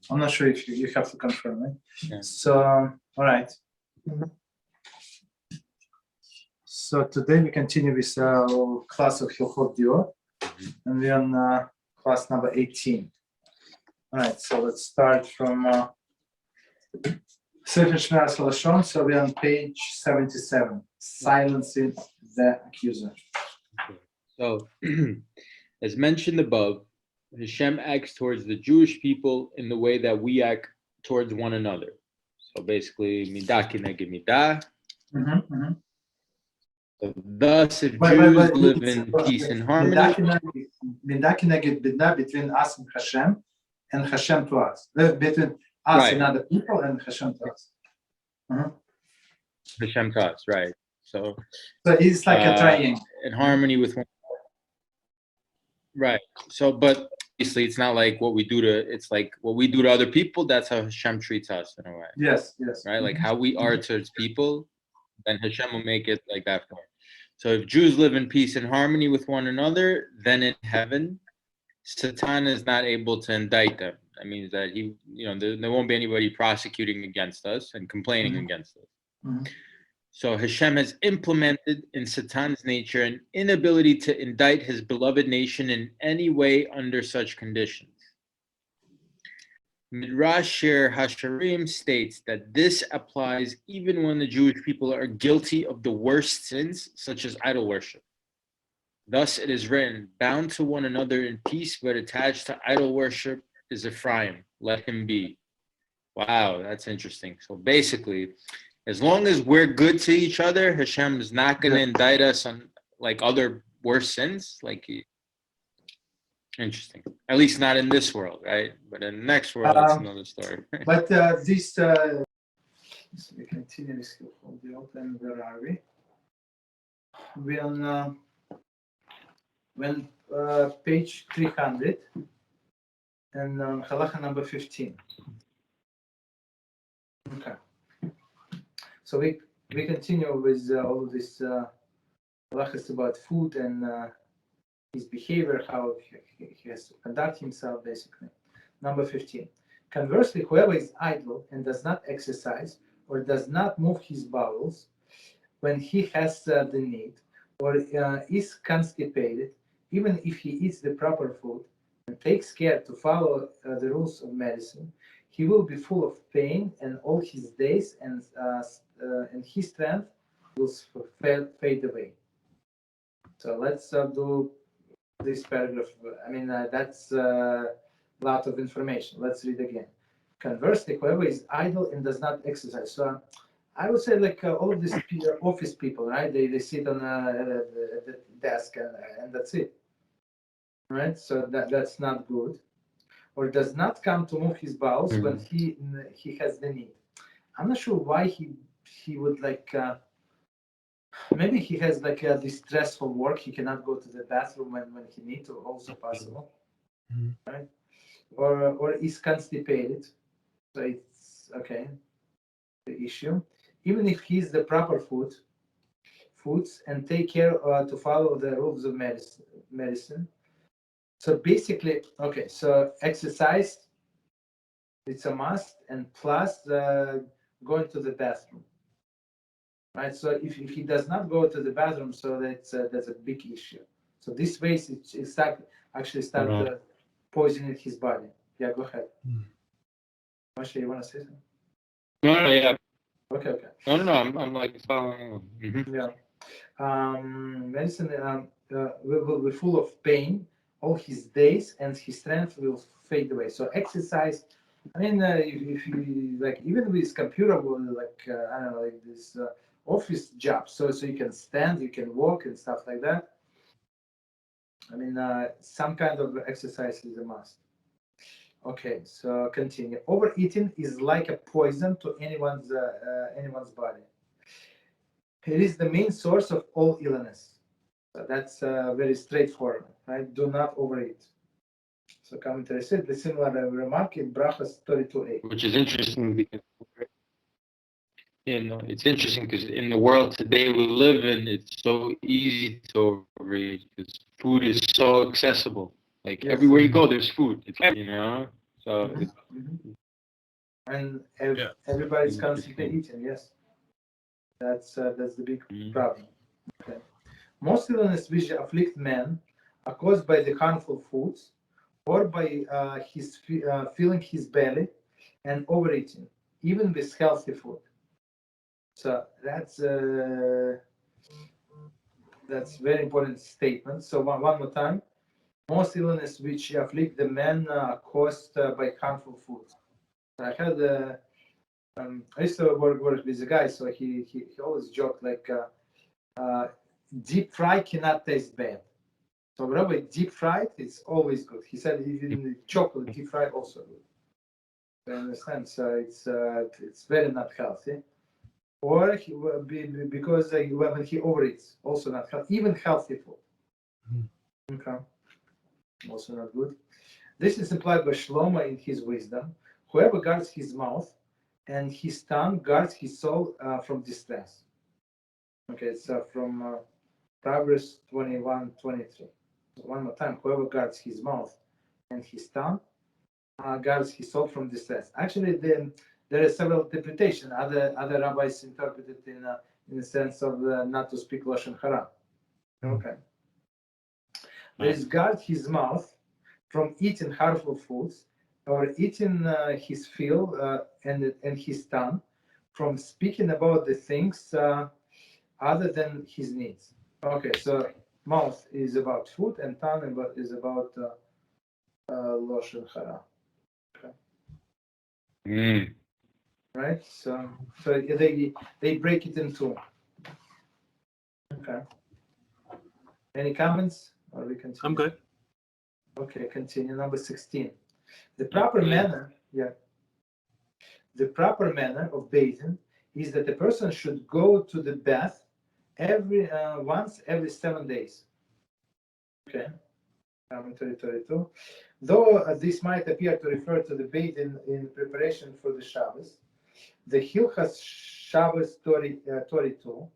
I'm not sure if you have to confirm, right? Yeah. So, all right. So today we continue with our class of Hilchot Dior, and we're on class number 18. All right, so let's start from Selfishness Lesson. So we're on page 77, silencing the accuser. So, as mentioned above, Hashem acts towards the Jewish people in the way that we act towards one another. So basically, midah kineged midah. So thus, if Jews live in peace and harmony, midah kineged midah between us and Hashem to us. Between us and other people and Hashem to us. Hashem to us, right? So it's like a triangle. In harmony with one. Right. So, but obviously, it's not like what we do to. It's like what we do to other people. That's how Hashem treats us in a way. Yes. Right. Like how we are towards people, then Hashem will make it like that for us. So if Jews live in peace and harmony with one another, then in heaven, Satan is not able to indict them. That means that there won't be anybody prosecuting against us and complaining against us. So Hashem has implemented in Satan's nature an inability to indict his beloved nation in any way under such conditions. Midrash Shir Hasharim states that this applies even when the Jewish people are guilty of the worst sins, such as idol worship. Thus it is written, bound to one another in peace, but attached to idol worship is Ephraim. Let him be. Wow, that's interesting. So basically, as long as we're good to each other, Hashem is not going to indict us on like other worse sins. Interesting. At least not in this world, right? But in the next world, that's another story. But this, so we continue this. And where are we? We're on page 300 and halacha number 15. Okay. So we continue with all of this halachas about food and his behavior, how he has to conduct himself, basically. Number 15. Conversely, whoever is idle and does not exercise or does not move his bowels when he has the need, or is constipated, even if he eats the proper food and takes care to follow the rules of medicine, he will be full of pain and all his days, and his strength will fade away. So let's do this paragraph. I mean, that's a lot of information. Let's read again. Conversely, whoever is idle and does not exercise. So I would say like all of these office people, right? They sit on the desk and that's it, right? So that's not good. Or does not come to move his bowels when he has the need. I'm not sure why he would like. Maybe he has like this stressful work. He cannot go to the bathroom when he needs to. Also possible, right? Or is constipated. So it's okay. The issue, even if he's the proper foods and take care to follow the rules of medicine. So basically, okay, so exercise, it's a must, and plus going to the bathroom, right? So if he does not go to the bathroom, so that's a big issue. So this way, it start poisoning his body. Yeah, go ahead. Moshe, you want to say something? No, yeah. Okay. No, I'm like following. Yeah. Medicine will be full of pain all his days, and his strength will fade away. So exercise. I mean, if you like, even with computer, like I don't know, like this office job. So you can stand, you can walk, and stuff like that. I mean, some kind of exercise is a must. Okay, so continue. Overeating is like a poison to anyone's body. It is the main source of all illness. So that's very straightforward, right? Do not overeat. So commentary said the similar remark in Brachas 32a. Which is interesting because it's interesting because in the world today we live in, it's so easy to overeat because food is so accessible. Like everywhere you go, there's food. It's So And everybody's constantly eating. Yes, that's the big problem. Okay. Most illnesses which afflict man are caused by the harmful foods or by his filling his belly and overeating, even with healthy food. So that's very important statement. So one more time, most illnesses which afflict the man are caused by harmful foods. I had I used to work with a guy, so he always joked like deep fry cannot taste bad. So whatever deep fried, it's always good. He said even chocolate deep fried also good. I understand. So it's very not healthy. Or because when he overeats, also not healthy. Even healthy food. Okay. Also not good. This is implied by Shlomo in his wisdom. Whoever guards his mouth and his tongue guards his soul from distress. Okay, it's from Proverbs 21:23. One more time. Whoever guards his mouth and his tongue guards his soul from distress. Actually, there are several interpretations. Other rabbis interpret it in the sense of not to speak lashon hara. Okay. There is guard his mouth from eating harmful foods, or eating his fill and his tongue from speaking about the things other than his needs. Okay, so mouth is about food and tongue is about lashon hara. Okay. Right. So they break it in two. Okay. Any comments, or we continue? I'm good. Okay, continue. Number 16. The proper manner, the proper manner of bathing is that the person should go to the bath once every 7 days. Okay. 32. Though this might appear to refer to the bathing in preparation for the Shabbos, the Hilchot Shabbos 32,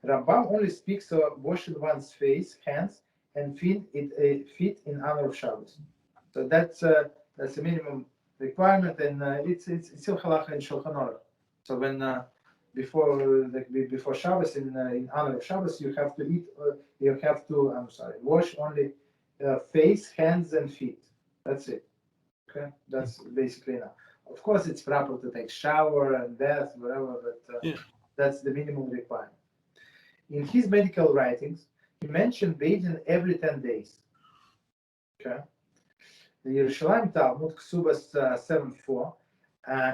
Rambam only speaks of washing one's face, hands, and feet in honor of Shabbos. So that's a minimum requirement, and it's still halacha in Shulchan Aruch. So when before Shabbos in honor of Shabbos, you have to wash only face, hands, and feet. That's it. Okay, that's basically enough. Of course, it's proper to take shower and bath, whatever, but that's the minimum requirement. In his medical writings, he mentioned bathing every 10 days. Okay. The Yerushalayim Talmud, Ksubas 7:4,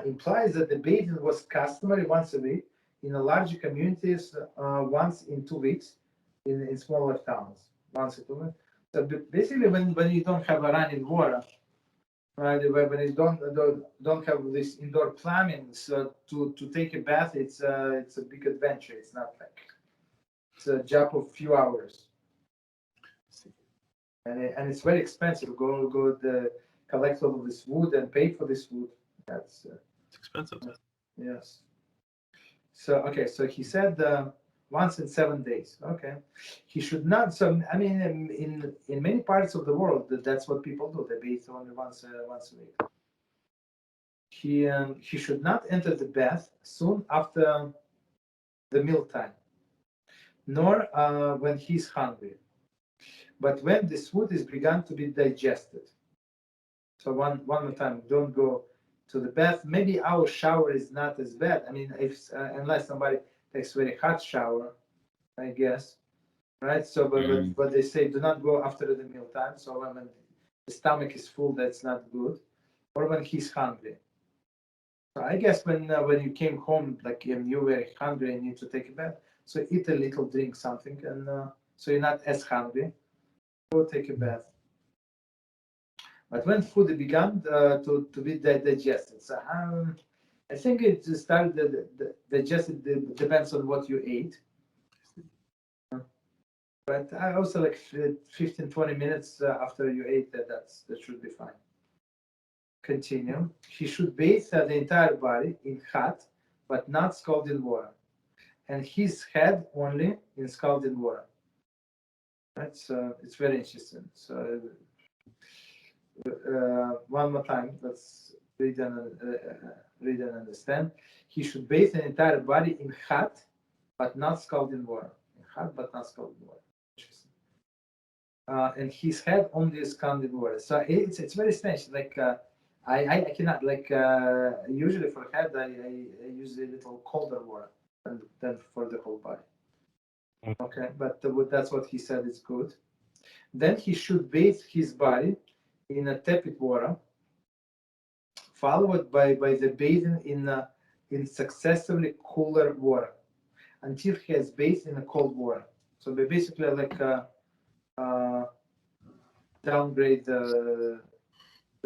implies that the bathing was customary once a week in the larger communities, once in 2 weeks in smaller towns, once in 2 weeks. So basically, when you don't have a running water, right, when you don't have this indoor plumbing, so to take a bath, it's a big adventure. It's not like it's a job of few hours, and it's very expensive. Go collect all of this wood and pay for this wood. That's It's expensive. Yes. So he said once in 7 days. Okay, he should not. So I mean, in many parts of the world, that's what people do. They bathe only once a week. He should not enter the bath soon after the mealtime, nor when he's hungry, but when this food is begun to be digested. So one more time, don't go to the bath. Maybe our shower is not as bad. I mean, unless somebody takes a very hot shower, I guess, right? So, but they say do not go after the mealtime. So when the stomach is full, that's not good, or when he's hungry. So I guess when you came home, like you were hungry and need to take a bath, so eat a little, drink something, and so you're not as hungry. Go take a bath. But when food began to be digested, so I think it started digested. Depends on what you ate. But I also like 15-20 minutes after you ate that should be fine. Continue. He should bathe the entire body in hot but not scalding water, and his head only in scalding water. That's it's very interesting. So One more time. Let's read and understand. He should bathe the entire body in hot, but not scalding water. In hot, but not scalding water. Interesting. And his head only scalding water. So it's very strange. Like I cannot usually for head I use a little colder water than for the whole body. Okay, but that's what he said is good. Then he should bathe his body in a tepid water, followed by the bathing in successively cooler water until he has bathed in a cold water. So they basically downgrade the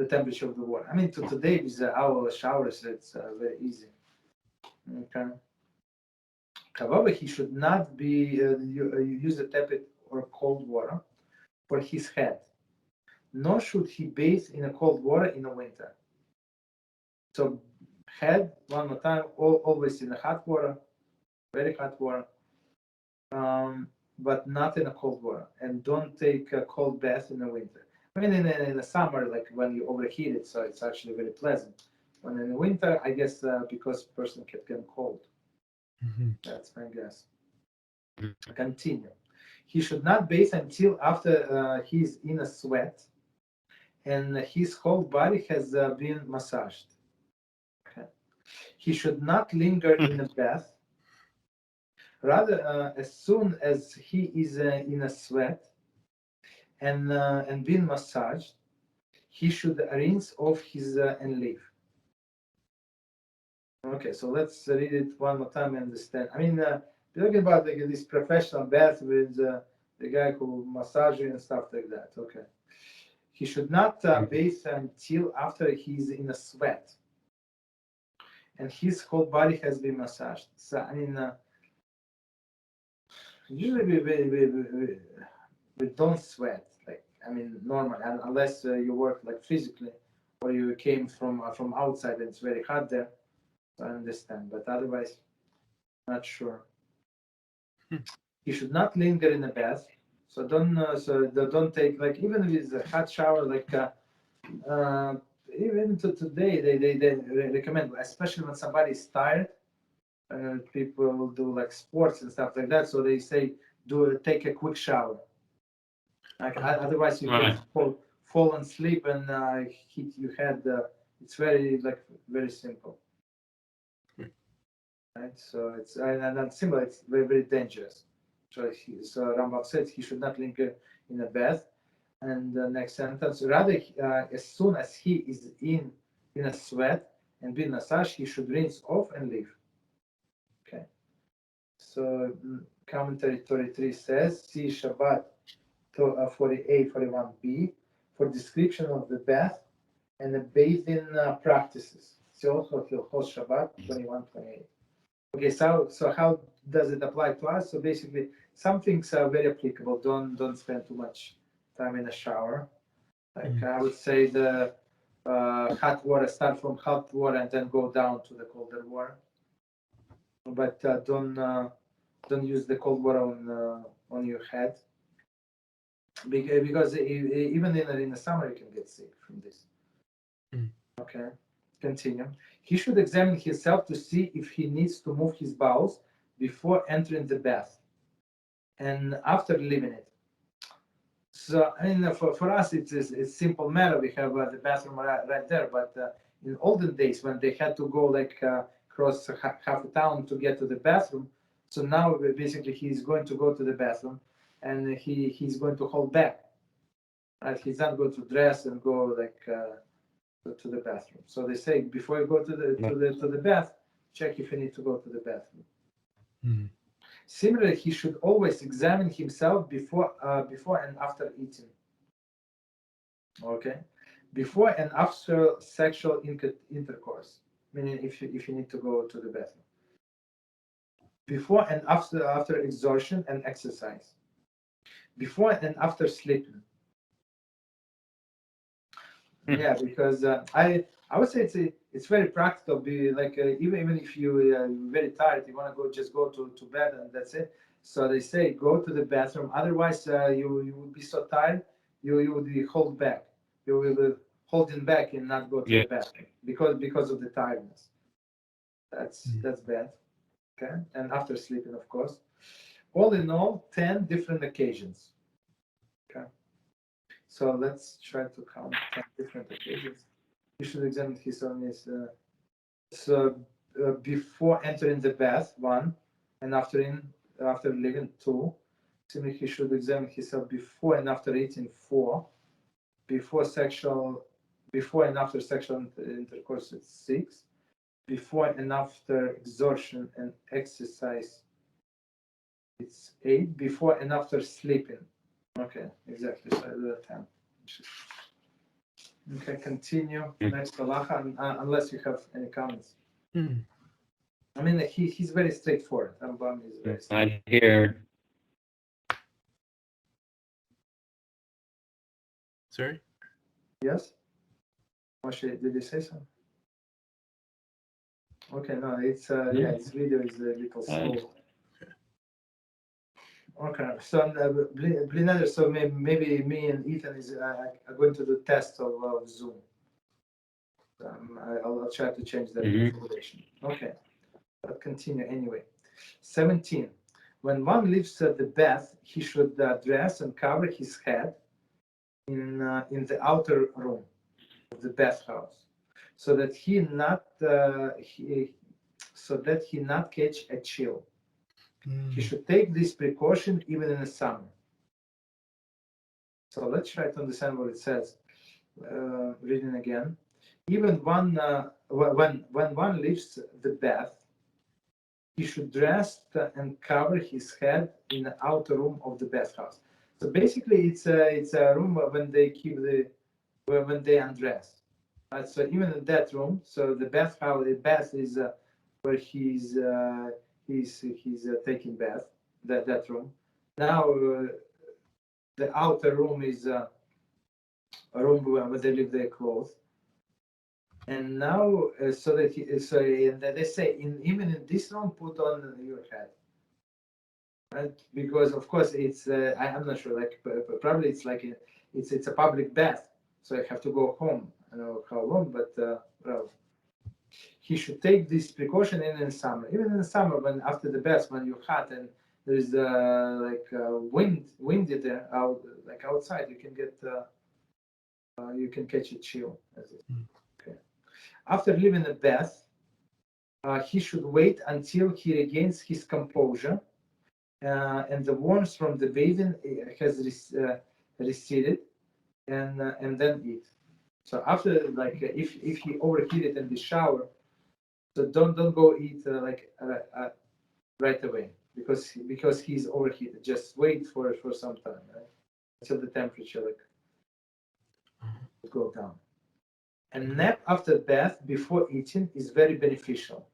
temperature of the water. I mean, today with our showers, it's very easy. Okay. However, he should not be use the tepid or cold water for his head, nor should he bathe in a cold water in the winter. So head, one more time, always in a hot water, very hot water, but not in a cold water. And don't take a cold bath in the winter. I mean, in the summer, like when you overheat it, so it's actually very pleasant. When in the winter, I guess because person kept getting cold. Mm-hmm. That's my guess. Continue. He should not bathe until after he's in a sweat and his whole body has been massaged. Okay. He should not linger in a bath. Rather, as soon as he is in a sweat and being massaged, he should rinse off his and leave. Okay, so let's read it one more time and understand. I mean, we're talking about this professional bath with the guy who massages you and stuff like that. Okay. He should not bathe until after he's in a sweat and his whole body has been massaged. So, I mean, usually we don't sweat, like, I mean, normally, unless you work like physically or you came from outside and it's very hot there. I understand, but otherwise, not sure. You should not linger in a bath, so don't take, like, even with a hot shower, like even to today they recommend, especially when somebody is tired. People do like sports and stuff like that, so they say take a quick shower. Like otherwise you can fall asleep and hit your head. It's very simple. Right, so it's and simple. It's very, very dangerous. So Rambam says he should not linger in a bath. And the next sentence, rather, as soon as he is in a sweat and being massaged, he should rinse off and leave. Okay. So commentary 33 says, see Shabbat 48-41b for description of the bath and the bathing practices. See also Hilchot Shabbat 21-28. Okay, so how does it apply to us? So basically, some things are very applicable. Don't spend too much time in the shower. Like I would say the hot water, start from hot water and then go down to the colder water. But don't use the cold water on your head because even in the summer you can get sick from this. Okay. Continue. He should examine himself to see if he needs to move his bowels before entering the bath and after leaving it. So, I mean, for us, it's a simple matter. We have the bathroom right there. But in olden days, when they had to go cross half a town to get to the bathroom, so now basically he's going to go to the bathroom and he's going to hold back. Right? He's not going to dress and go to the bathroom. So they say before you go to the bath, check if you need to go to the bathroom. Mm-hmm. Similarly, he should always examine himself before and after eating. Okay, before and after sexual intercourse, meaning if you need to go to the bathroom. Before and after exertion and exercise. Before and after sleeping. Yeah, because I would say it's very practical. Be like even if you're very tired, you want to go to bed and that's it. So they say go to the bathroom. Otherwise, you would be so tired, you would be hold back. you will hold him back and not go to the bathroom because of the tiredness. That's bad. Okay, and after sleeping, of course. All in all, 10 different occasions. Okay, so let's try to count 10 different occasions. You should examine his own is before entering the bath, 1, and after leaving, 2. Similarly, he should examine himself before and after eating, 4. Before and after sexual intercourse, it's 6. Before and after exertion and exercise, it's 8. Before and after sleeping. Okay, exactly. So I do 10. Okay, continue. Next halacha, unless you have any comments. I mean, he's very straightforward. Rambam is very straightforward. I hear. Sorry? Yes? Moshe, did you say something? Okay, no, it's his video is a little slow. Okay, so Blinader, so maybe me and Ethan are going to do test of Zoom. I'll try to change that configuration. Okay, but continue anyway. 17. When one leaves the bath, he should dress and cover his head in the outer room of the bathhouse, so that he not catch a chill. He should take this precaution even in the summer. So let's try to understand what it says. Reading again. Even when one leaves the bath, he should dress and cover his head in the outer room of the bathhouse. So basically, it's a room when they undress. Right? So even in that room, so the bath is where he's taking bath. That room. Now the outer room is a room where they leave their clothes. And now, and they say, even in this room, put on your head, right? Because of course it's I'm not sure, like probably it's like it's a public bath, so I have to go home. I don't know how long, but well, he should take this precaution in the summer. Even in the summer, when after the bath, when you're hot and there's windy there, outside, you can get you can catch a chill. Okay. After leaving the bath, he should wait until he regains his composure and the warmth from the bathing has receded, and then eat. So after, like, if he overheated in the shower, so don't go eat right away because he's overheated. Just wait for some time, right? Until the temperature go down. A nap after bath before eating is very beneficial.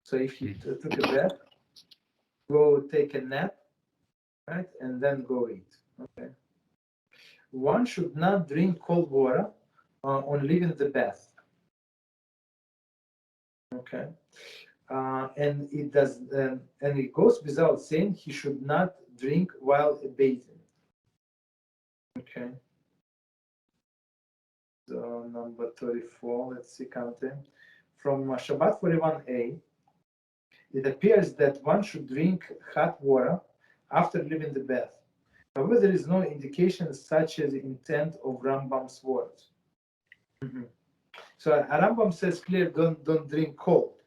So if you took a bath, go take a nap, right, and then go eat. Okay. One should not drink cold water on leaving the bath. Okay. And it goes without saying he should not drink while bathing. Okay. So number 34, let's see, counting. From Shabbat 41a, it appears that one should drink hot water after leaving the bath. However, there is no indication such as the intent of Rambam's words. So Rambam says clear, don't drink cold.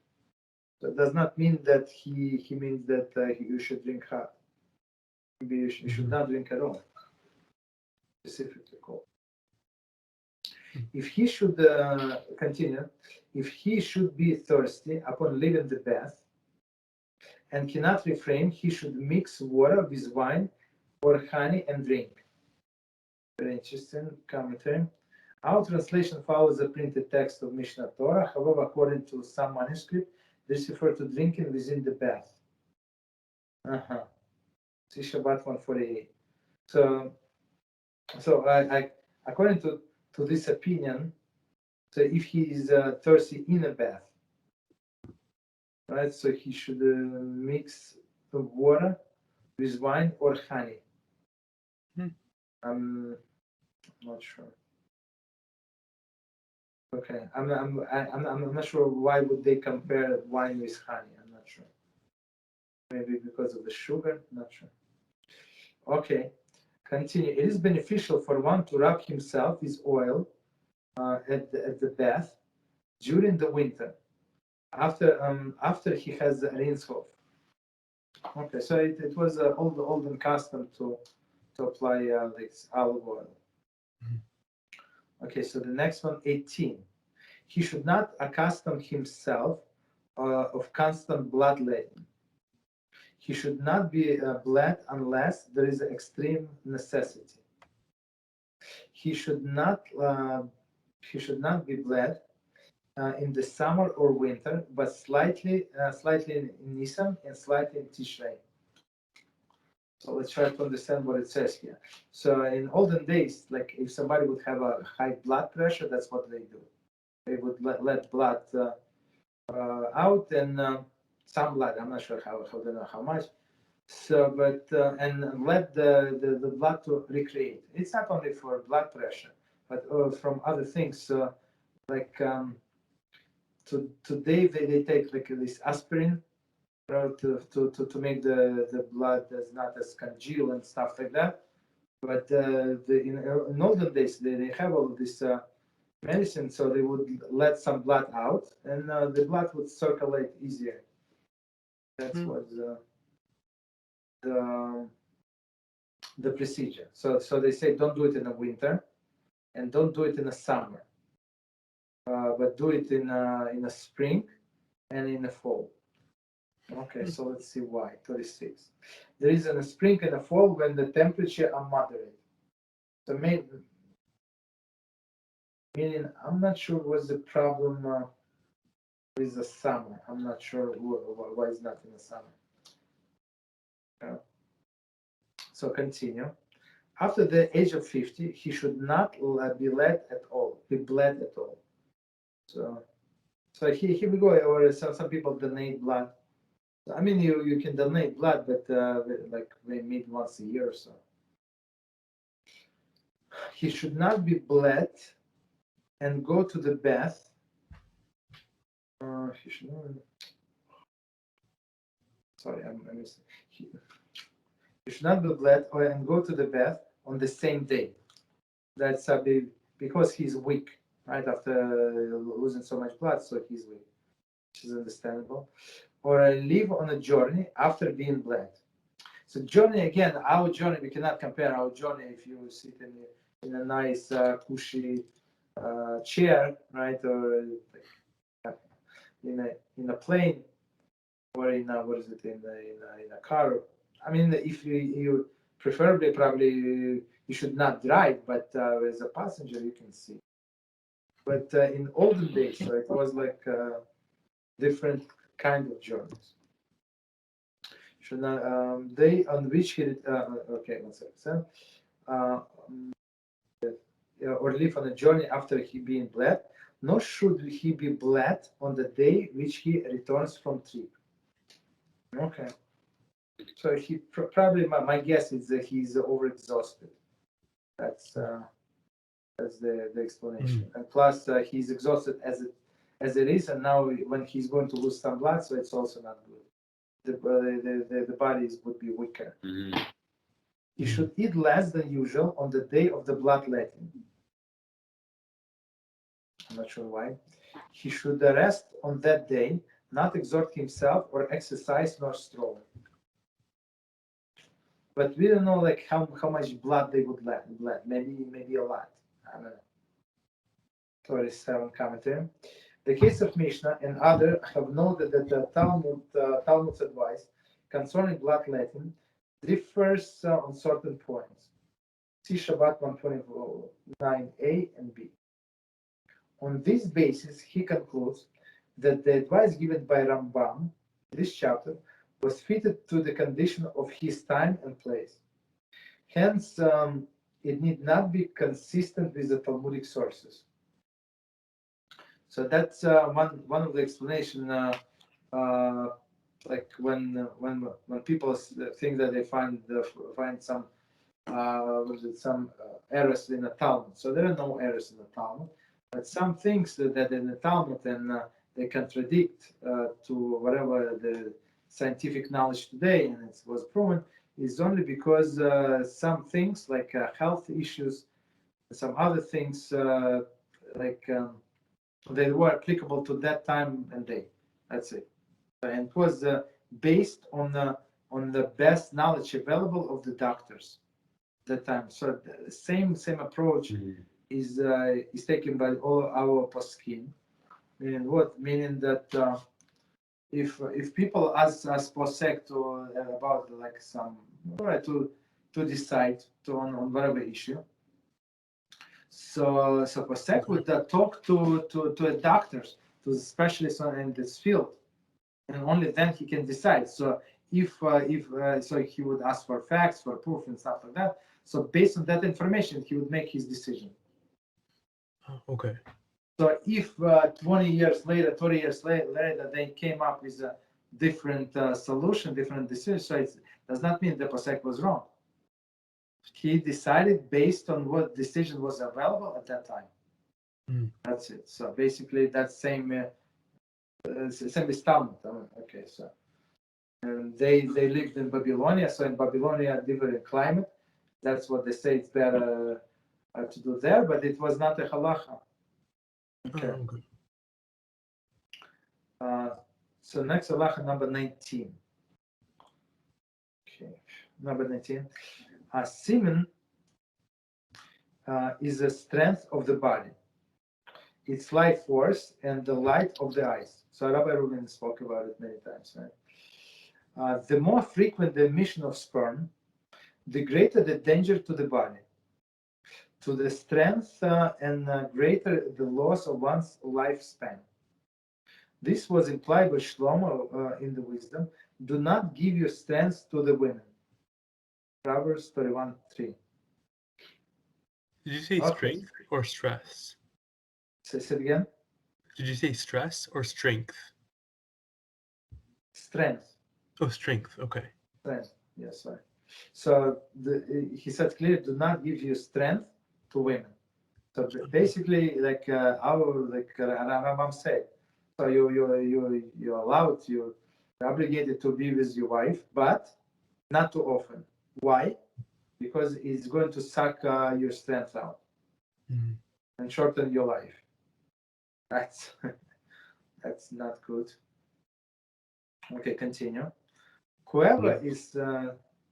That does not mean that he means that you should drink hot. Maybe you should not drink at all, specifically cold. If he should continue, if he should be thirsty upon leaving the bath and cannot refrain, he should mix water with wine or honey and drink. Very interesting commentary. Our translation follows the printed text of Mishneh Torah. However, according to some manuscript, this refers to drinking within the bath. See Shabbat 148. So I according to this opinion, so if he is thirsty in a bath, right? So he should mix the water with wine or honey. I'm not sure. Okay, I'm not sure why would they compare wine with honey. I'm not sure. Maybe because of the sugar. Not sure. Okay, continue. It is beneficial for one to rub himself with oil at the bath during the winter after he has rinsed off. Okay, so it was an olden custom to apply like olive oil. Okay, so the next one, 18. He should not accustom himself of constant bloodletting. He should not be bled unless there is extreme necessity. He should not be bled in the summer or winter, but slightly in Nisan and slightly in Tishrei. So let's try to understand what it says here. So in olden days, like if somebody would have a high blood pressure, that's what they do. They would let blood out and some blood. I'm not sure how they know how much. So, but and let the blood to recreate. It's not only for blood pressure, but from other things. Like today they take like this aspirin to make the blood as not as congeal and stuff like that. But in olden days they have all this medicine, so they would let some blood out, and the blood would circulate easier. That's what the procedure. So they say don't do it in the winter, and don't do it in the summer, but do it in the spring and in the fall. Okay, so let's see why. 36. There is in the spring and the fall when the temperature are moderate. So meaning I'm not sure what's the problem with the summer. I'm not sure why it's not in the summer. So continue. After the age of 50, he should not be bled at all. So here we go. Or some people donate blood. I mean, you can donate blood, but like maybe once a year or so. He should not be bled and go to the bath. He should not. Sorry, I missed. He should not be bled and go to the bath on the same day. That's because he's weak, right? After losing so much blood, so he's weak, which is understandable. Or leave on a journey after being bled. So journey again, our journey, we cannot compare our journey if you sit in a nice cushy chair, right, or in a plane, or in a car. I mean, if you preferably probably you should not drive, but as a passenger you can see. But in olden days, so it was like different kind of journeys. Should not day on which he okay, one second. Or live on a journey after he being bled, nor should he be bled on the day which he returns from trip. Okay. So he probably, my guess is that he's overexhausted. That's the explanation. And plus, he's exhausted as it is, and now when he's going to lose some blood, so it's also not good. The bodies would be weaker. He should eat less than usual on the day of the bloodletting. I'm not sure why. He should rest on that day, not exert himself or exercise nor stroll. But we don't know like how much blood they would let. Maybe a lot. I don't know. 37 commentary. The case of Mishneh and others have noted that the Talmud's advice concerning bloodletting differs on certain points. See Shabbat 129a and b. On this basis, he concludes that the advice given by Rambam, this chapter, was fitted to the condition of his time and place. Hence, it need not be consistent with the Talmudic sources. So that's one of the explanation. Like when people think that they find some some errors in the Talmud. So there are no errors in the Talmud, but some things that in the Talmud and they contradict to whatever the scientific knowledge today, and it was proven, is only because some things like health issues, some other things they were applicable to that time and day. That's it. And it was based on the best knowledge available of the doctors at that time. So the same approach is taken by all our poskim. Meaning what? Meaning that if people ask posek to about like some to decide on whatever issue, so posek would talk to a doctors, to the specialists in this field, and only then he can decide. So if so he would ask for facts, for proof and stuff like that. So based on that information, he would make his decision. Okay. So if 20 years later, 30 years later, they came up with a different solution, different decision, so it does not mean the posek was wrong. He decided based on what decision was available at that time. That's it. So basically, that's same with Talmud. Okay, so and they lived in Babylonia. So in Babylonia, different climate. That's what they say. It's better to do there, but it was not a halacha. Okay. So next halacha number 19. Okay, number 19. Semen is the strength of the body, its life force, and the light of the eyes. So Rabbi Reuven spoke about it many times. Right? The more frequent the emission of sperm, the greater the danger to the body, to the strength, and greater the loss of one's lifespan. This was implied by Shlomo in the wisdom. Do not give your strength to the women. Proverbs 31:3. Did you say strength or stress? Say it again. Did you say stress or strength? Strength. Oh, strength. Okay. Strength. Yes, sorry. So he said clearly, do not give your strength to women. So basically, like Rambam said, so you're allowed, you're obligated to be with your wife, but not too often. Why? Because it's going to suck your strength out and shorten your life. That's not good. Okay, continue. Whoever is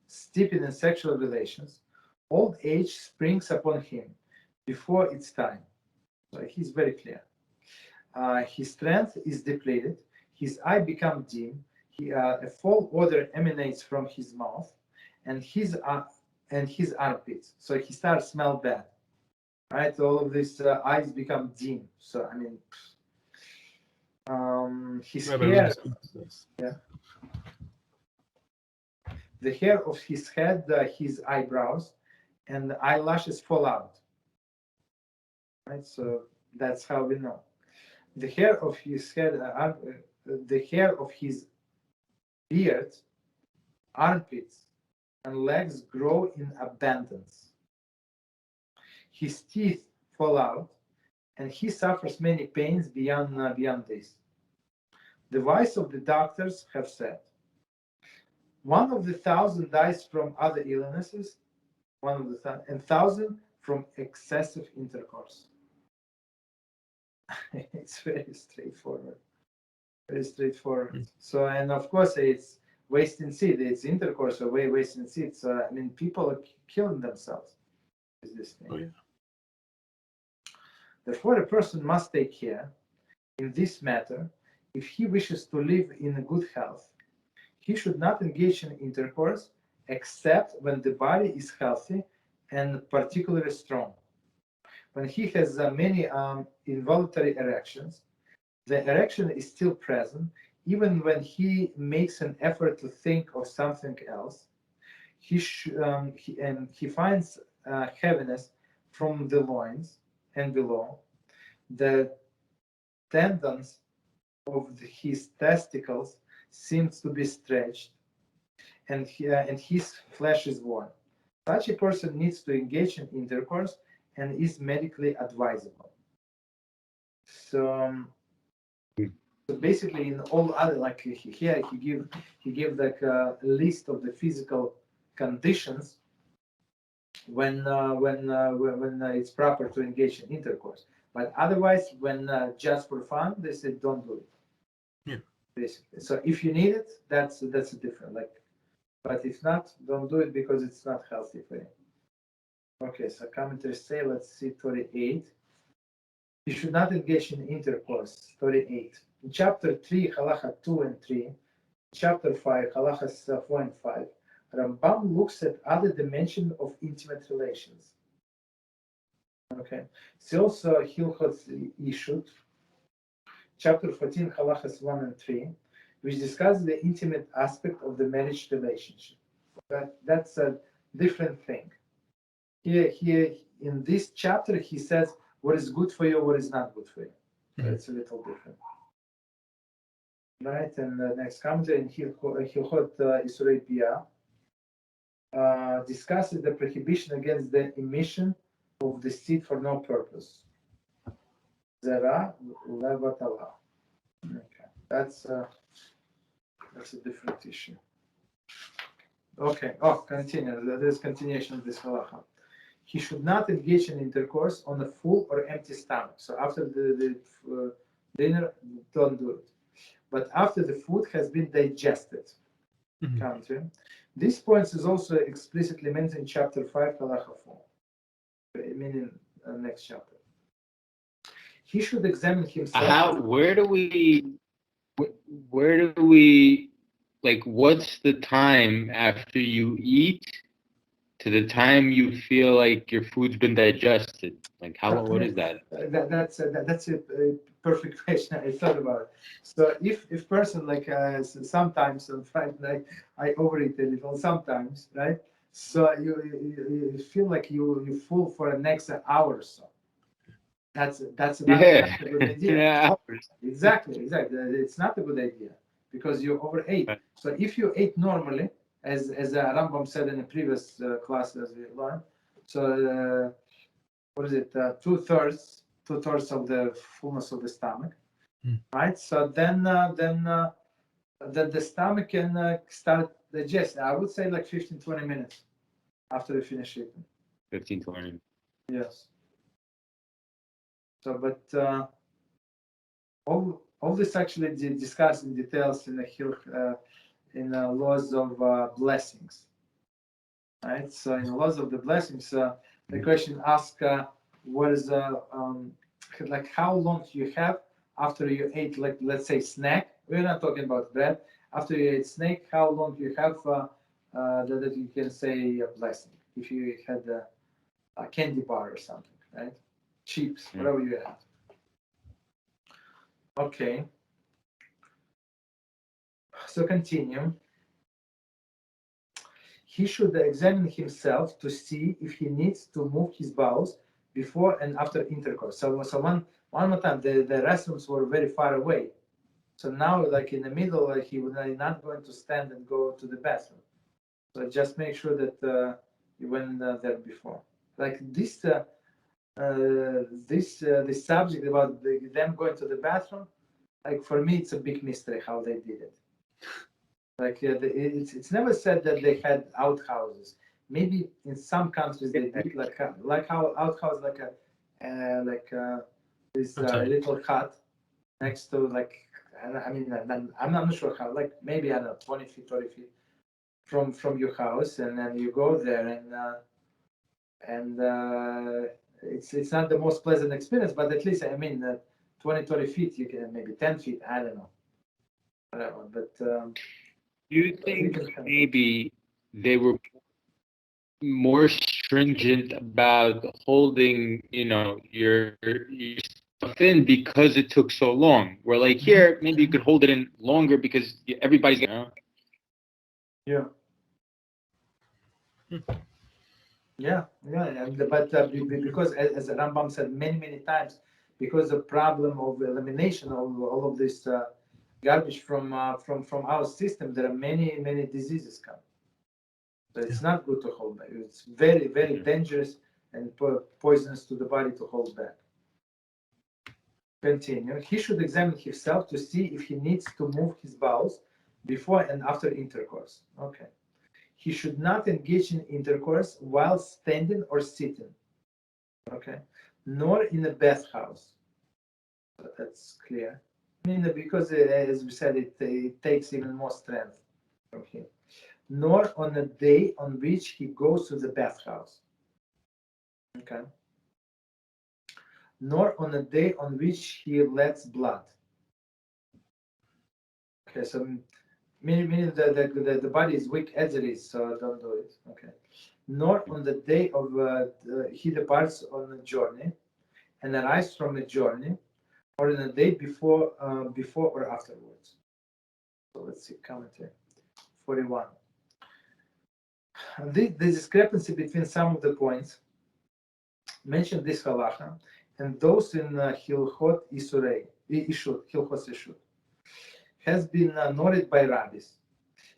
steeped in sexual relations, old age springs upon him before its time. So he's very clear. His strength is depleted. His eye becomes dim. A foul odor emanates from his mouth, and his armpits. So he starts to smell bad. Right? All of these eyes become dim. So I mean, his hair. Yeah. The hair of his head, his eyebrows, and eyelashes fall out. Right. So that's how we know. The hair of his head, the hair of his beard, armpits, and legs grow in abundance. His teeth fall out, and he suffers many pains beyond this. The wise of the doctors have said, 1 of the 1,000 dies from other illnesses, 1 of the 1,000, and 1,000 from excessive intercourse. It's very straightforward. Very straightforward. So, and of course, it's wasting seed. It's intercourse away, wasting seed. So, I mean, people are killing themselves with this thing. Oh, yeah. Therefore, a person must take care in this matter. If he wishes to live in good health, he should not engage in intercourse except when the body is healthy and particularly strong. When he has many involuntary erections, the erection is still present, even when he makes an effort to think of something else. He finds heaviness from the loins and below. The tendons of his testicles seems to be stretched, and his flesh is worn. Such a person needs to engage in intercourse and is medically advisable. So basically, in all other, like here, he give like a list of the physical conditions when it's proper to engage in intercourse. But otherwise, when just for fun, they say don't do it. Yeah. Basically, so if you need it, that's a different. Like, but if not, don't do it because it's not healthy for you. Okay, so commentaries say, let's see, 38. You should not engage in intercourse. 38. In chapter 3, halacha 2 and 3, chapter 5, halachas 4 and 5, Rambam looks at other dimension of intimate relations. Okay. It's also Hilchot Ishut, chapter 14, halachas 1 and 3, which discusses the intimate aspect of the marriage relationship. But that's a different thing. Here in this chapter, he says what is good for you, what is not good for you. So it's a little different. Right, and the next commentary in Hilchot Isurei Piyah discusses the prohibition against the emission of the seed for no purpose. Zera levatala. Okay, that's a different issue. Okay. Continue. There's continuation of this halacha. He should not engage in intercourse on a full or empty stomach. So after the dinner, don't do it. But after the food has been digested, this point is also explicitly mentioned in chapter 5, halacha 4, meaning next chapter. He should examine himself. Where do we, like, what's the time after you eat to the time you feel like your food's been digested? Like, what is that? That's a perfect question. I thought about it. So if person like sometimes on Friday night I overeat a little, sometimes, right? So you feel like you full for the next hour or so. That's not a good idea. Yeah. Exactly. It's not a good idea because you overate. Right. So if you ate normally, as Rambam said in the previous class as we learned, so what is it? 2/3 of the fullness of the stomach, right? So then the stomach can start digesting. I would say like 15-20 minutes after you finish eating. 15-20. Yes. So, but all this actually discussed in details in the laws of blessings, right? So in the laws of the blessings, the question asks, what is like how long do you have after you ate, like let's say snack? We're not talking about bread. After you ate snack, how long do you have that you can say a blessing? If you had a candy bar or something, right? Chips, whatever you had. Okay. So continue. He should examine himself to see if he needs to move his bowels before and after intercourse. So one more time, the restrooms were very far away. So now, like in the middle, like he was not going to stand and go to the bathroom. So just make sure that you went there before. Like this subject about them going to the bathroom, like for me, it's a big mystery how they did it. Like it's never said that they had outhouses. Maybe in some countries they did like how outhouse this little hut next to like I mean I'm not sure how, like maybe I don't know 20 feet 30 feet from your house, and then you go there and it's not the most pleasant experience, but at least I mean 20-30 feet you can, maybe 10 feet, I don't know, whatever, but You think maybe they were more stringent about holding, your stuff in because it took so long? Where like here, maybe you could hold it in longer because everybody's Yeah. But because as the Rambam said many times, because the problem of elimination of all of this garbage from our system, there are many diseases coming. So it's not good to hold back. It's very, very dangerous and poisonous to the body to hold back. Continue. He should examine himself to see if he needs to move his bowels before and after intercourse. Okay. He should not engage in intercourse while standing or sitting. Okay. Nor in a bathhouse. But that's clear. I mean, because as we said, it takes even more strength from him. Nor on a day on which he goes to the bathhouse. Okay. Nor on a day on which he lets blood. Okay, so meaning the body is weak as it is, so don't do it. Okay. Nor on the day of he departs on a journey and arrives from a journey, or in the day before or afterwards. So let's see, commentary 41. The discrepancy between some of the points mentioned this halacha and those in Hilchot Ishut has been noted by rabbis.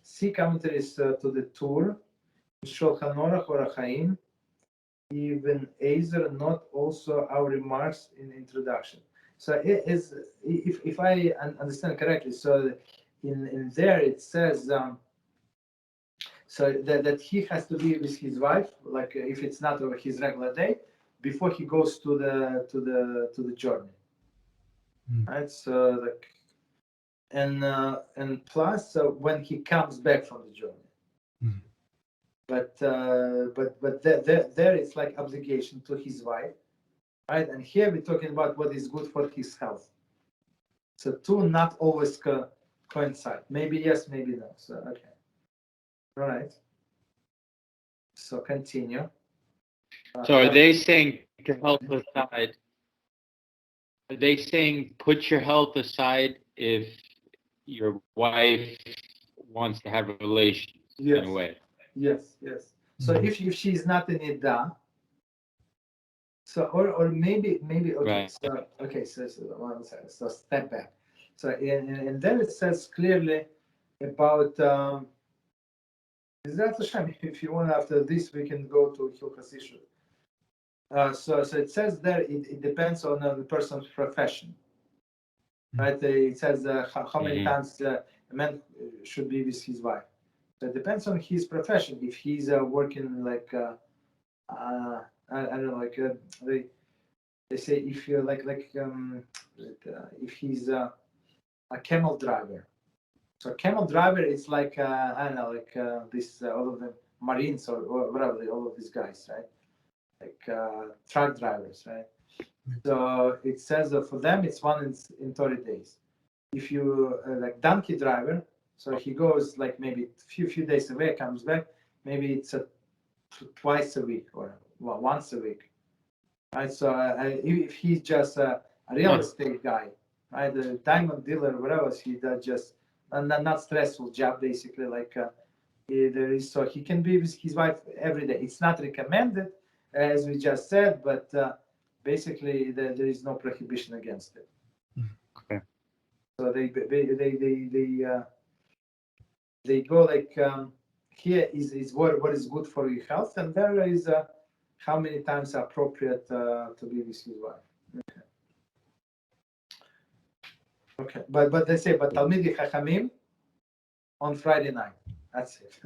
See commentaries to the Torah, Shulchan Aruch or Chaim, even Ezer, not also our remarks in the introduction. So it is, if I understand correctly, so in there it says so that he has to be with his wife, like if it's not over his regular day, before he goes to the journey. Right? So like, and plus when he comes back from the journey. But there it's like obligation to his wife, right? And here we're talking about what is good for his health. So two not always coincide. Maybe yes, maybe no. So okay, all right. So continue. So are they saying put your health aside? Are they saying put your health aside if your wife wants to have relations in a way? Yes. So if she's not in Ida, so or maybe okay. Right. So step back. So and then it says clearly about HaShem. If you want, after this we can go to Hilchot Ishut. So it says there it depends on the person's profession, right? It says how many times a man should be with his wife. So it depends on his profession. If he's working like I don't know, like they say if you're like if he's a camel driver. So camel driver is like I don't know, like this all of them Marines or whatever, all of these guys, right? Like truck drivers, right? So it says that for them it's one in 30 days. If you like donkey driver, so he goes like maybe few days away, comes back, maybe it's twice a week or once a week, right? So if he's just a real estate guy, right, a diamond dealer, whatever, he does just not stressful job basically. Like there is, so he can be with his wife every day. It's not recommended, as we just said, but basically there is no prohibition against it. Okay. So they go like here is what is good for your health, and there is how many times appropriate to be with his wife. Okay. But they say Talmidei Chachamim on Friday night. That's it.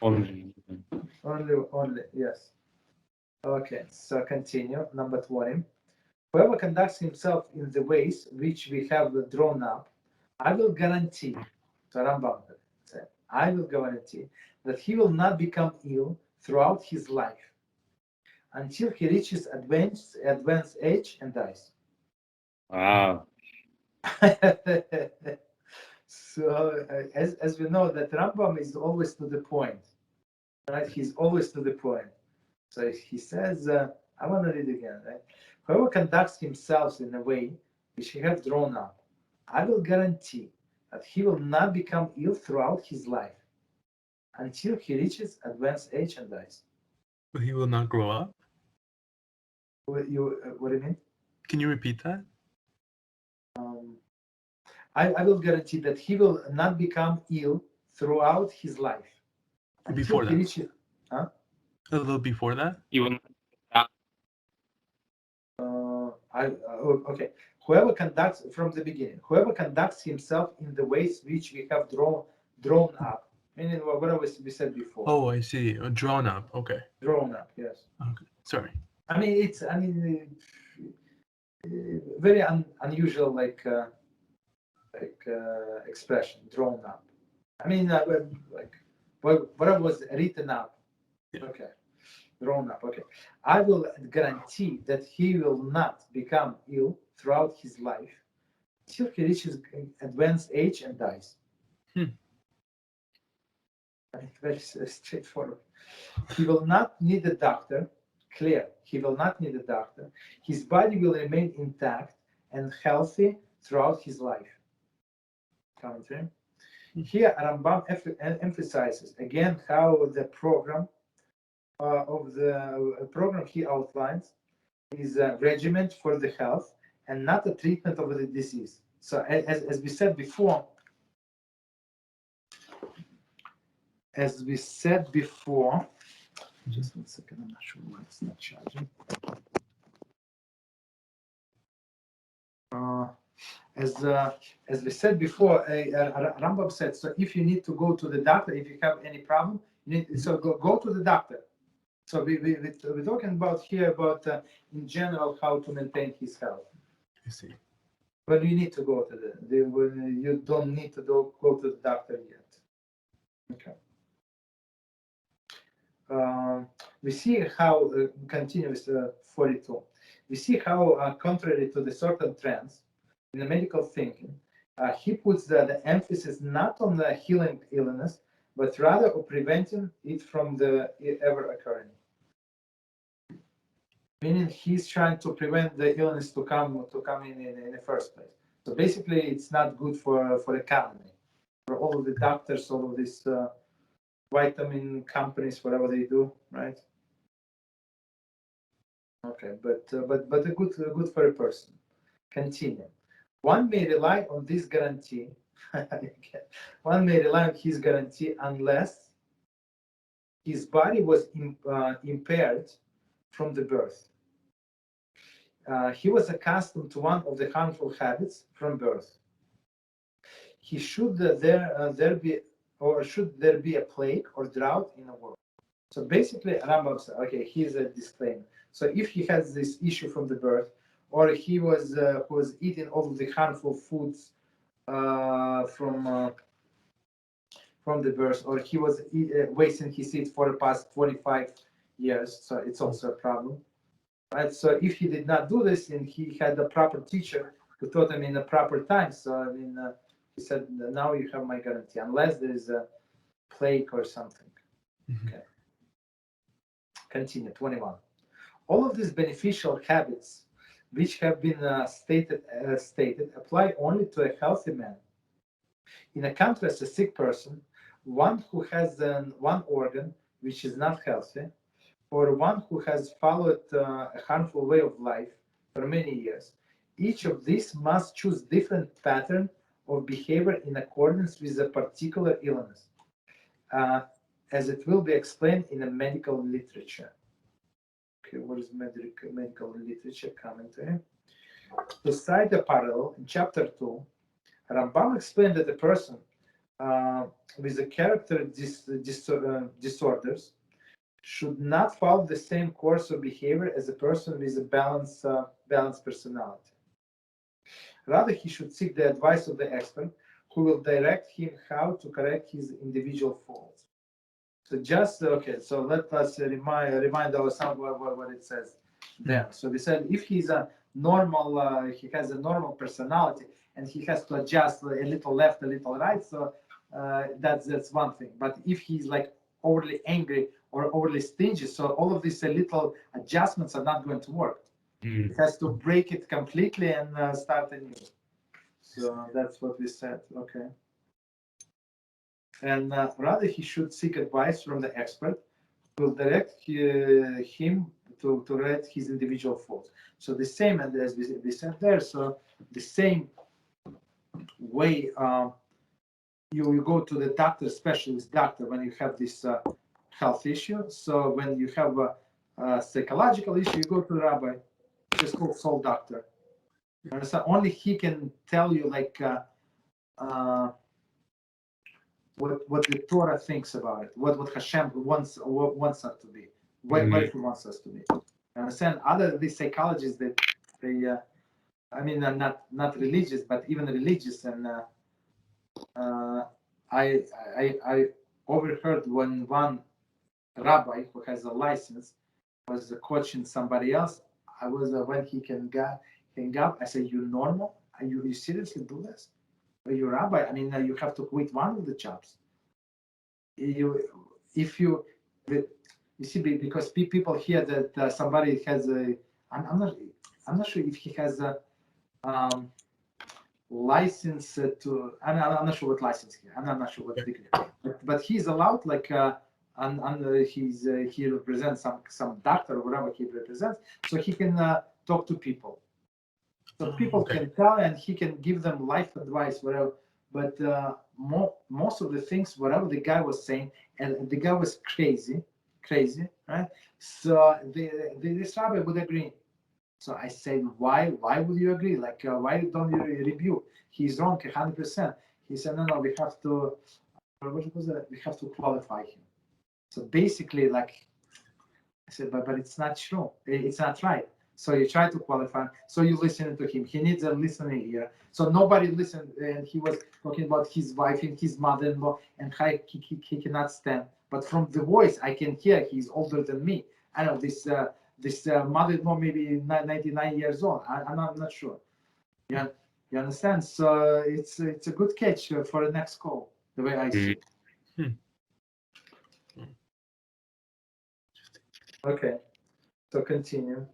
Only. Only yes. Okay. So continue. Number 20. Whoever conducts himself in the ways which we have drawn up, I will guarantee. So Rambam said, I will guarantee that he will not become ill throughout his life until he reaches advanced age and dies. Wow. So as we know, that Rambam is always to the point, right? He's always to the point. So he says, I want to read again, right? Whoever conducts himself in a way which he has drawn up, I will guarantee that he will not become ill throughout his life until he reaches advanced age and dies. But he will not grow up? What do you mean? Can you repeat that? I will guarantee that he will not become ill throughout his life. Before he that. reaches, A little before that? Even okay. Whoever conducts from the beginning, whoever conducts himself in the ways which we have drawn up, meaning whatever we said before. Oh, I see. Drawn up. Okay. Drawn up, yes. Okay. Sorry. I mean, very unusual, expression, drawn up. I mean, whatever was written up. Yeah. Okay, drawn up. Okay, I will guarantee that he will not become ill throughout his life till he reaches advanced age and dies. I mean, very straightforward. He will not need a doctor. Clear. He will not need a doctor. His body will remain intact and healthy throughout his life. Commentary. Here, Rambam emphasizes again how the program he outlines is a regimen for the health and not a treatment of the disease. So, as we said before, just 1 second, I'm not sure why it's not charging. As we said before, Rambam said, so if you need to go to the doctor, if you have any problem, so go to the doctor. So we're talking about here about in general how to maintain his health. I see. When you need to go to when you don't need to go to the doctor yet. Okay. We see how continues 42. We see how contrary to the certain trends in the medical thinking, he puts the emphasis not on the healing illness, but rather of preventing it from the ever occurring. Meaning he's trying to prevent the illness to come in the first place. So basically, it's not good for economy, for all of the doctors, all of these vitamin companies, whatever they do, right? Okay, but a good for a person. Continue. One may rely on this guarantee. One may rely on his guarantee unless his body was impaired from the birth. He was accustomed to one of the harmful habits from birth. He should there be a plague or drought in the world. So basically, Rambam said, okay, here's a disclaimer. So if he has this issue from the birth, or he was eating all of the harmful foods from the birth, or he was wasting his seed for the past 25 years, so it's also a problem. Right? So if he did not do this and he had a proper teacher who taught him in the proper time, so I mean, he said, now you have my guarantee, unless there is a plague or something. Mm-hmm. Okay. Continue, 21. All of these beneficial habits, which have been stated, apply only to a healthy man. In a contrast, a sick person, one who has one organ which is not healthy, or one who has followed a harmful way of life for many years, each of these must choose different pattern of behavior in accordance with a particular illness, as it will be explained in the medical literature. Okay, what is medical literature commentary? To cite the parallel, in chapter 2, Rambam explained that a person with a character disorders should not follow the same course of behavior as a person with a balanced personality. Rather, he should seek the advice of the expert who will direct him how to correct his individual faults. So just, okay, so let us remind ourselves what it says there. So we said if he's a normal, he has a normal personality and he has to adjust a little left, a little right, so that's one thing. But if he's like overly angry or overly stingy, so all of these little adjustments are not going to work. It has to break it completely and start anew. So that's what we said, okay. And rather he should seek advice from the expert who will direct him to correct his individual faults. So the same, and as we said there, so the same way you go to the doctor, specialist doctor, when you have this health issue. So when you have a psychological issue, you go to the rabbi, just called soul doctor. So only he can tell you like what the Torah thinks about it, what HaShem wants us to be, what he wants us to be. Understand? Other these psychologists that they, I mean, not religious, but even religious, and I overheard when one rabbi who has a license was coaching somebody else. I was when he hang up. I said, "You normal? Are you seriously do this? Are you rabbi? I mean, you have to quit one of the jobs. You see, because people hear that somebody has a. I'm not sure if he has a license to. I'm not sure what license he. I'm not sure what degree. But he's allowed like. And he represents some doctor or whatever he represents, so he can talk to people. So people can tell, and he can give them life advice, whatever. But most of the things, whatever the guy was saying, and the guy was crazy, right? So this rabbi would agree. So I said, why would you agree? Like, why don't you rebuke? He's wrong 100%. He said, no, we have to. What was that? We have to qualify him. So basically, like I said, but it's not true. It's not right. So you try to qualify. So you listen to him. He needs a listening ear. So nobody listened. And he was talking about his wife and his mother-in-law and how he cannot stand. But from the voice, I can hear he's older than me. I know this mother-in-law maybe 99 years old. I'm not sure. Yeah, you understand? So it's a good catch for the next call. The way I see it. Okay, so continue.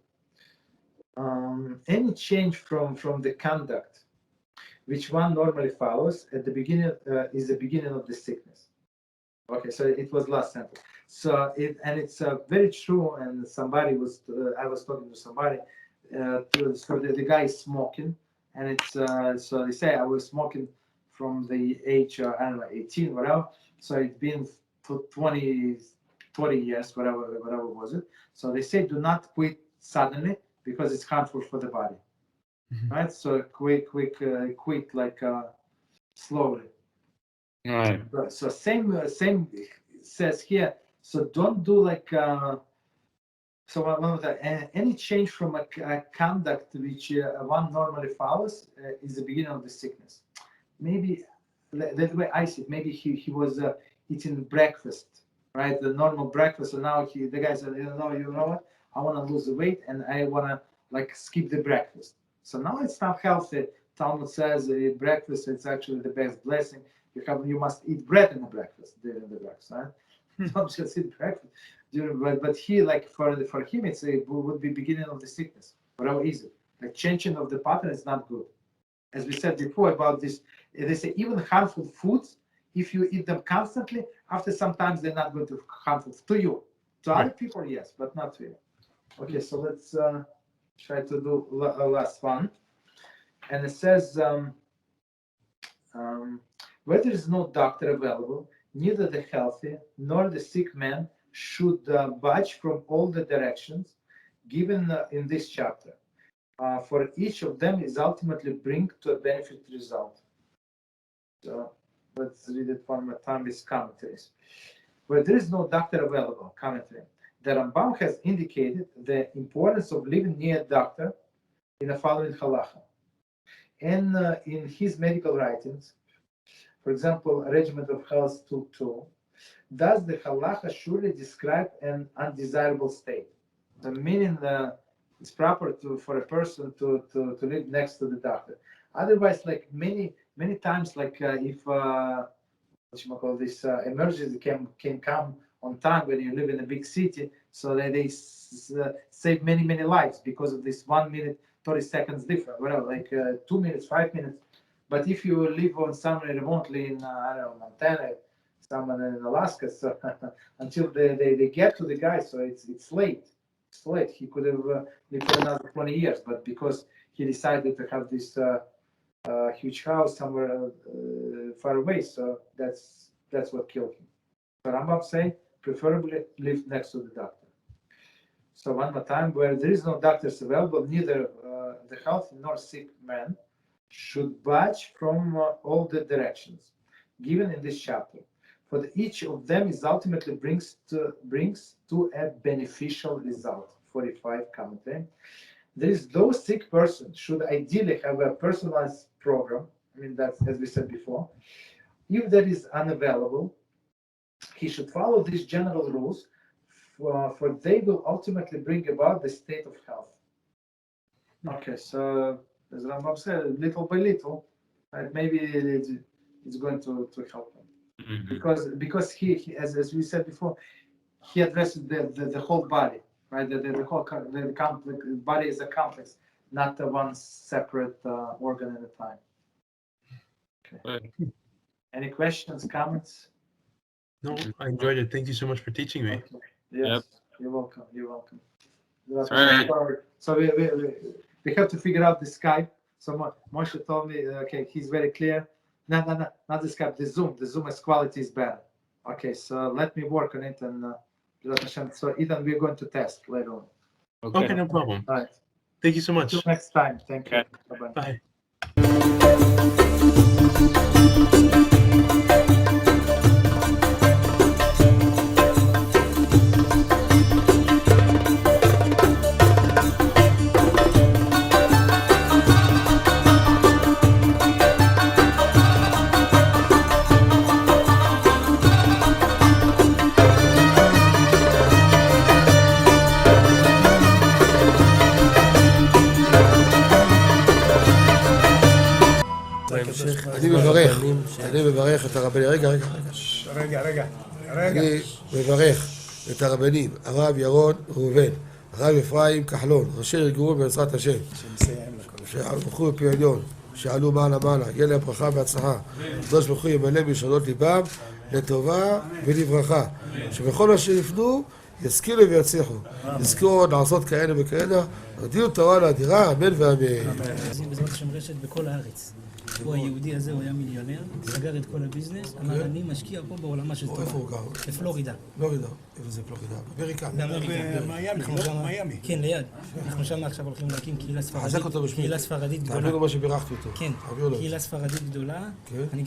Any change from the conduct which one normally follows at the beginning is the beginning of the sickness. Okay, so it was last sentence. So it's very true. And somebody was I was talking to somebody. So the guy is smoking, and it's so they say I was smoking from the age I don't know 18 whatever. So it's been 20 years whatever was it. So they say do not quit suddenly because it's harmful for the body. Right? So quit like slowly. Right. So same says here. So don't do like so one of the any change from a conduct which one normally follows is the beginning of the sickness. Maybe the way I see it, maybe he was eating breakfast, right? The normal breakfast, and now the guy said, you know what? I want to lose the weight and I want to like skip the breakfast. So now it's not healthy. Talmud says breakfast it's actually the best blessing. You must eat bread in the breakfast during the breakfast, right? Don't just eat breakfast but he like for him it would be beginning of the sickness. Whatever is it? Like changing of the pattern is not good. As we said before about this, they say even harmful foods, if you eat them constantly, after sometimes they're not going to be harmful to you. To other people, yes, but not to you. Okay, so let's try to do a last one. And it says, where there is no doctor available, neither the healthy nor the sick man should budge from all the directions given in this chapter. For each of them is ultimately bring to a benefit result. So let's read it one more time with commentaries. Where there is no doctor available, commentary. The Rambam has indicated the importance of living near a doctor in the following halacha. And in his medical writings, for example, Regiment of Health 2.2, does the halacha surely describe an undesirable state? The meaning it's proper for a person to live next to the doctor. Otherwise, like many times, like if emergency can come on time when you live in a big city, so that they save many lives because of this 1 minute 30 seconds difference, whatever, like 2 minutes, 5 minutes. But if you live on somewhere remotely in I don't know Montana, someone in Alaska, so until they get to the guy, so it's late. It's late. He could have lived for another 20 years, but because he decided to have this a huge house somewhere far away. So that's what killed him. So Rambam say preferably live next to the doctor. So one more time, where there is no doctors available, neither the healthy nor sick man should budge from all the directions given in this chapter. For each of them is ultimately brings to a beneficial result. 45 commentary. There is those sick person should ideally have a personalized program. I mean, that's as we said before. If that is unavailable, he should follow these general rules, for they will ultimately bring about the state of health. Okay, so as Rambam said, little by little, maybe it's going to help him. Because he as we said before, he addresses the whole body, right? The whole body is a complex, not the one separate organ at a time. Okay. Right. Any questions, comments? No, I enjoyed it. Thank you so much for teaching me. Okay. Yes, Yep. You're welcome. You're welcome. Right. So we have to figure out the Skype. So Moshe told me, okay, he's very clear. No, not the Skype, the Zoom. The Zoom's quality is bad. Okay, so let me work on it, and so Ethan, we're going to test later on. Okay, no problem. All right. Thank you so much. Until next time. Thank you. Okay. Bye-bye. Bye. אני מברך את הרבנים, רגע. אני מברך את הרבנים, הרב ירון ראובן, הרב אפרים כחלון, ראשי ארגון בעזרת השם, שהלכו בפי עליון, שעלו מעלה, יהיה להם ברכה והצלחה, הקדוש ברוך הוא ימלא בישועות ליבם לטובה ולברכה, שבכל אשר יפנו ישכילו ויצליחו, יזכרו לעשות כאלה וכאלה, רדינו תורה לאדירה, אמן ואמן. בעזרת השם רשת בכל הארץ. הוא היהודי הזה, הוא היה מיליונר, סגר את כל הביזנס, אמר אני משקיע פה בעולמה של תורה. איפה הוא גר? בפלורידה. פלורידה, איפה זה פלורידה? באמריקה. מיאמי. כן, ליד. אנחנו שם עכשיו הולכים להקים קהילה ספרדית גדולה. תעבירו מה שבירכתי אותו. כן, קהילה ספרדית גדולה. כן.